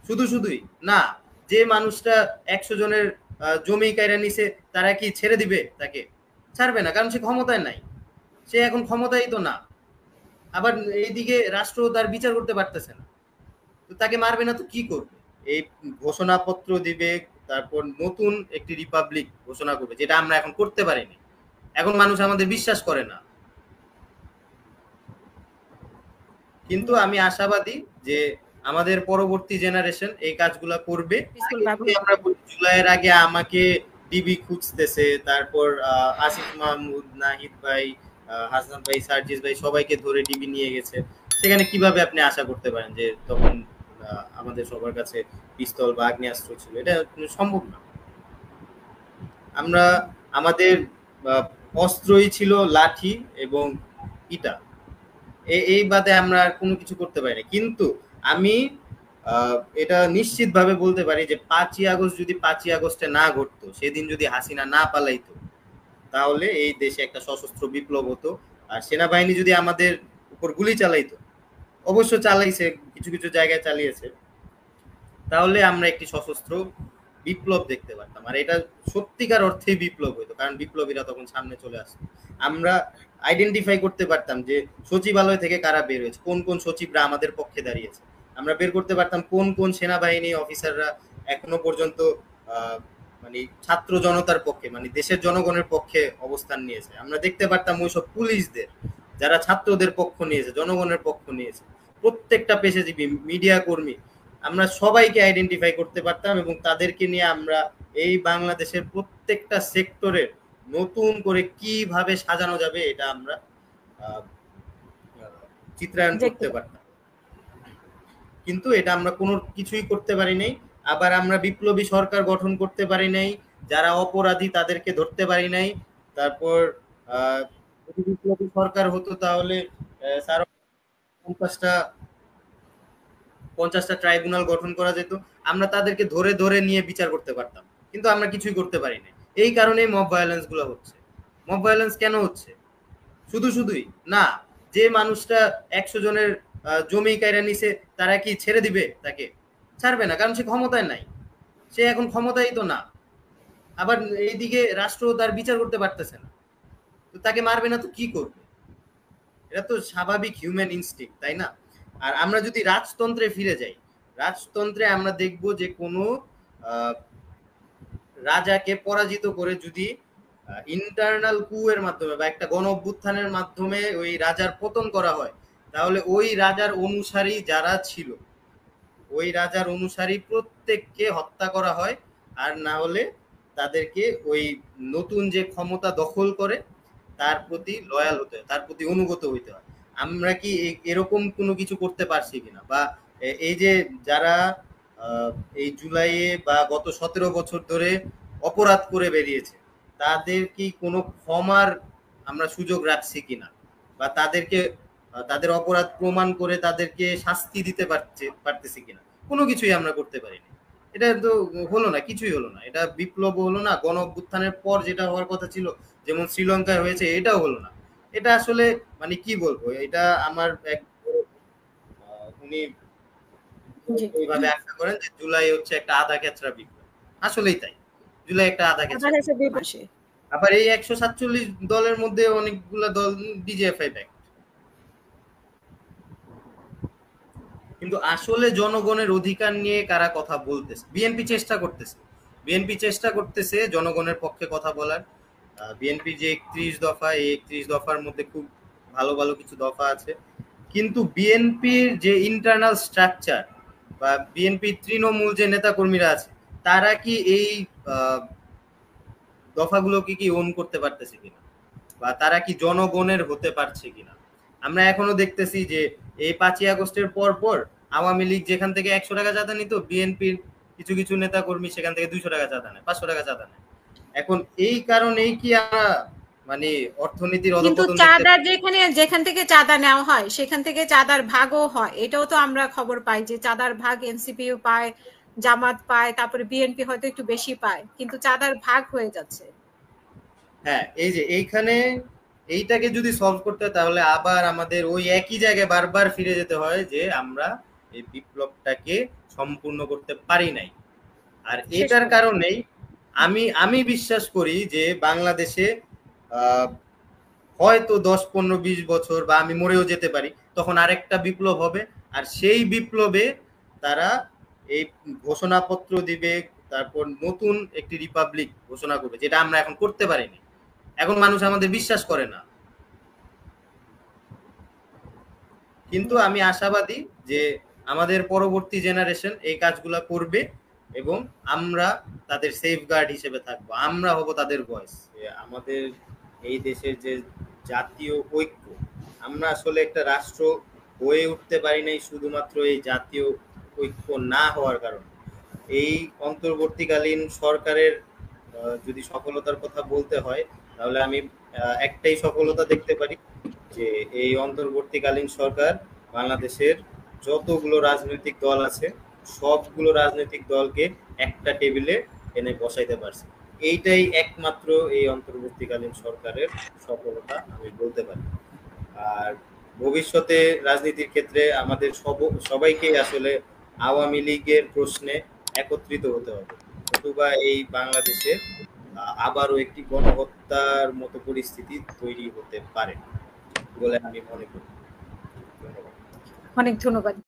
শুধুই না, যে মানুষটা 100 জনের জমি কায়রা নিছে তারা কি ছেড়ে দিবে? তাকে ছাড়বে না, কারণ সে ক্ষমতায় নাই, সে এখন ক্ষমতায় তো না। আবার এইদিকে রাষ্ট্র তার বিচার করতে পারতেছে না, তো তাকে মারবে না তো কি করবে? এই ঘোষণাপত্র দিবে, তারপর নতুন একটি রিপাবলিক ঘোষণা করবে, যেটা আমরা এখন করতে পারিনি। এখন মানুষ আমাদের বিশ্বাস করে না, কিন্তু আমি আশাবাদী যে আমাদের পরবর্তী জেনারেশন এই কাজগুলা করবে। আমরা জুলাইয়ের আগে আমাকে ডিবি খুঁজতেছে, তারপর আসিফ মাহমুদ, নাহিদ ভাই, হাসান ভাই, সার্জিস ভাই সবাইকে ধরে ডিবি নিয়ে গেছে। সেখানে কিভাবে আপনি আশা করতে পারেন যে তখন আমাদের সবার কাছে পিস্তল বা আগ্নেয়াস্ত্র ছিল? এটা সম্ভব না। আমরা আমাদের অস্ত্রই ছিল লাঠি এবং ইটা, এই বাদে আমরা আর কোনো কিছু করতে পারি না। কিন্তু আমি এটা নিশ্চিতভাবে বলতে পারি যে 5ই আগস্ট যদি 5ই আগস্টে না ঘটতো, সেদিন যদি হাসিনা না পালাইতো, তাহলে এই দেশে একটা সশস্ত্র বিপ্লব হতো। আর সেনাবাহিনী যদি আমাদের উপর গুলি চালাইতো, অবশ্য চালাইছে, কিছু কিছু জায়গায় চালিয়েছে, তাহলে আমরা একটি সশস্ত্র বিপ্লব দেখতে পারতাম। আর এটা সত্যিকার অর্থেই বিপ্লব হইতো, কারণ বিপ্লবীরা তখন সামনে চলে আসতো। আমরা আইডেন্টিফাই করতে পারতাম যে সচিবালয় থেকে কারা বের হয়েছে, কোন কোন সচিবরা আমাদের পক্ষে দাঁড়িয়েছে। আমরা বের করতে পারতাম কোন কোন সেনাবাহিনী অফিসাররা এখনো পর্যন্ত মানে ছাত্র জনতার পক্ষে, মানে দেশের জনগণের পক্ষে অবস্থান নিয়েছে। আমরা দেখতে পারতাম ওইসব পুলিশদের যারা ছাত্রদের পক্ষ নিয়েছে, জনগণের পক্ষ নিয়েছে, প্রত্যেকটা পেশাজীবী, মিডিয়া কর্মী, আমরা সবাইকে আইডেন্টিফাই করতে পারতাম এবং তাদেরকে নিয়ে আমরা এই বাংলাদেশের প্রত্যেকটা সেক্টরের নতুন করে কিভাবে সাজানো যাবে এটা আমরা চিত্রায়ন করতে পারতাম। কিন্তু এটা আমরা কোনো কিছুই করতে পারি নাই। আবার আমরা বিপ্লবী সরকার গঠন করতে পারি নাই, যারা অপরাধী তাদেরকে ধরতে পারি নাই। তারপর যদি বিপ্লবী সরকার হতো তাহলে 50টা ট্রাইব্যুনাল গঠন করা যেত, আমরা তাদেরকে ধরে ধরে নিয়ে বিচার করতে পারতাম। কিন্তু আমরা কিছুই করতে পারি না। এই কারণেই মব ভায়োলেন্স গুলো হচ্ছে। মব ভায়োলেন্স কেন হচ্ছে? শুধুই না, যে মানুষটা 100 জনের জমি কায়রা নিছে তারা কি ছেড়ে দিবে? তাকে ছাড়বে না, কারণ সে ক্ষমতায় নাই, সে এখন ক্ষমতায় তো না। আবার এইদিকে রাষ্ট্র তার বিচার করতে পারতেছে না, তো তাকে মারবে না তো কি করবে? এটা তো স্বাভাবিক হিউম্যান ইনস্টিংক্ট, তাই না? আর আমরা যদি রাজতন্ত্রে ফিরে যাই, রাজতন্ত্রে আমরা দেখব যে কোনো রাজাকে পরাজিত করে যদি ইন্টারনাল কু এর মাধ্যমে বা একটা গণ অভ্যুত্থানের মাধ্যমে ওই রাজার পতন করা হয়, তাহলে ওই রাজার অনুসারী যারা ছিল, ওই রাজার অনুসারী প্রত্যেককে হত্যা করা হয়। আর না হলে তাদেরকে ওই নতুন যে ক্ষমতা দখল করে তার প্রতি লয়াল হতে হয়, তার প্রতি অনুগত হইতে হয়। আমরা কি এরকম কোনো কিছু করতে পারছি কিনা? বা এই যে যারা এই জুলাইয়ে বা গত 17 বছর ধরে অপরাধ করে বেরিয়েছে, তাদের কি কোনো ক্ষমার আমরা সুযোগ রাখছি কিনা? বা তাদেরকে তাদের অপরাধ প্রমাণ করে তাদেরকে শাস্তি দিতে পারতেছি কিনা? কোনো কিছুই আমরা করতে পারিনি। এটা তো হলো না, কিছুই হলো না। এটা বিপ্লব হলো না, গণ অভ্যুত্থানের পর যেটা হওয়ার কথা ছিল, যেমন শ্রীলঙ্কায় হয়েছে, এটাও হলো না। এটা আসলে মানে কি বলবো, এটা আমার এক উনি ওইভাবে আখ্যা করেন যে জুলাই হচ্ছে একটা আধা খেচড়া বিপ্লব। আসলেই তাই, জুলাই একটা আধা খেচড়া। আবার এই 147 দলের মধ্যে অনেকগুলা দল ডিজিএফআই ব্যাক। কিন্তু আসলে জনগণের অধিকার নিয়ে কারা কথা বলতেছে? বিএনপি চেষ্টা করতেছে জনগণের পক্ষে কথা বলার। বিএনপি যে 31 দফা, এই 31 দফার মধ্যে খুব ভালো ভালো কিছু দফা আছে, কিন্তু বিএনপির যে ইন্টারনাল স্ট্রাকচার বা বিএনপি তৃণমূল যে নেতাকর্মীরা আছে, তারা কি এই দফাগুলোকে কি ওন করতে পারতেছে কিনা, বা তারা কি জনগণের হতে পারছে কিনা? আমরা এখনো দেখতেছি যে এই 5ই আগস্টের পর পর আওয়ামী লীগ যেখান থেকে 100 টাকা চাঁদা নিত, বিএনপির কিছু কিছু নেতা কর্মী সেখান থেকে 200 টাকা চাঁদা নেয়, 500 টাকা চাঁদা নেয়। এখন এই কারণেই কি আমরা মানে অর্থনীতির অধঃপতন, চাঁদা যেখান থেকে চাঁদা নেওয়া হয় সেখান থেকে চাঁদার ভাগও হয়, এটাও তো আমরা খবর পাই যে চাঁদার ভাগ এনসিপিও পায়, জামাত পায়, তারপরে বিএনপি হয়তো একটু বেশি পায়, কিন্তু চাঁদার ভাগ হয়ে যাচ্ছে। হ্যাঁ, এই যে এইখানে এইটাকে যদি সলভ করতে হয়, তাহলে আবার আমাদের ওই একই জায়গায় বারবার ফিরে যেতে হয় যে আমরা এই বিপ্লবটাকে সম্পূর্ণ করতে পারি নাই। আর এটার কারণেই আমি বিশ্বাস করি যে বাংলাদেশে হয়তো 10, 15, 20 বছর বা আমি মরেও যেতে পারি, তখন আরেকটা বিপ্লব হবে। আর সেই বিপ্লবে তারা এই ঘোষণাপত্র দিবে, তারপর নতুন একটি রিপাবলিক ঘোষণা করবে, যেটা আমরা এখন করতে পারিনি। এখন মানুষ আমাদের বিশ্বাস করে না, কিন্তু আমি আশাবাদী যে আমাদের পরবর্তী জেনারেশন এই কাজগুলা করবে এবং আমরা তাদের সেফগার্ড হিসেবে থাকবো, আমরা হব তাদের ভয়েস। আমাদের এই দেশের যে জাতীয় ঐক্য, আমরা আসলে একটা রাষ্ট্র হয়ে উঠতে পারি নাই শুধুমাত্র এই জাতীয় ঐক্য না হওয়ার কারণে। এই অন্তর্বর্তীকালীন সরকারের যদি সফলতার কথা বলতে হয়, তাহলে আমি একটাই সফলতা দেখতে পারি, যে এই অন্তর্বর্তীকালীন সরকার বাংলাদেশের যতগুলো রাজনৈতিক দল আছে সবগুলো রাজনৈতিক দলকে একটা টেবিলে এনে বসাইতে পারছে। এইটাই একমাত্র এই অন্তর্বর্তীকালীন সরকারের সফলতা আমি বলতে পারি। আর ভবিষ্যতে রাজনীতির ক্ষেত্রে আমাদের সবাইকেই আসলে আওয়ামী লীগের প্রশ্নে একত্রিত হতে হবে, অথবা এই বাংলাদেশে আবারও একটি গণহত্যার মতো পরিস্থিতি তৈরি হতে পারে বলে আমি মনে করি। অনেক ধন্যবাদ।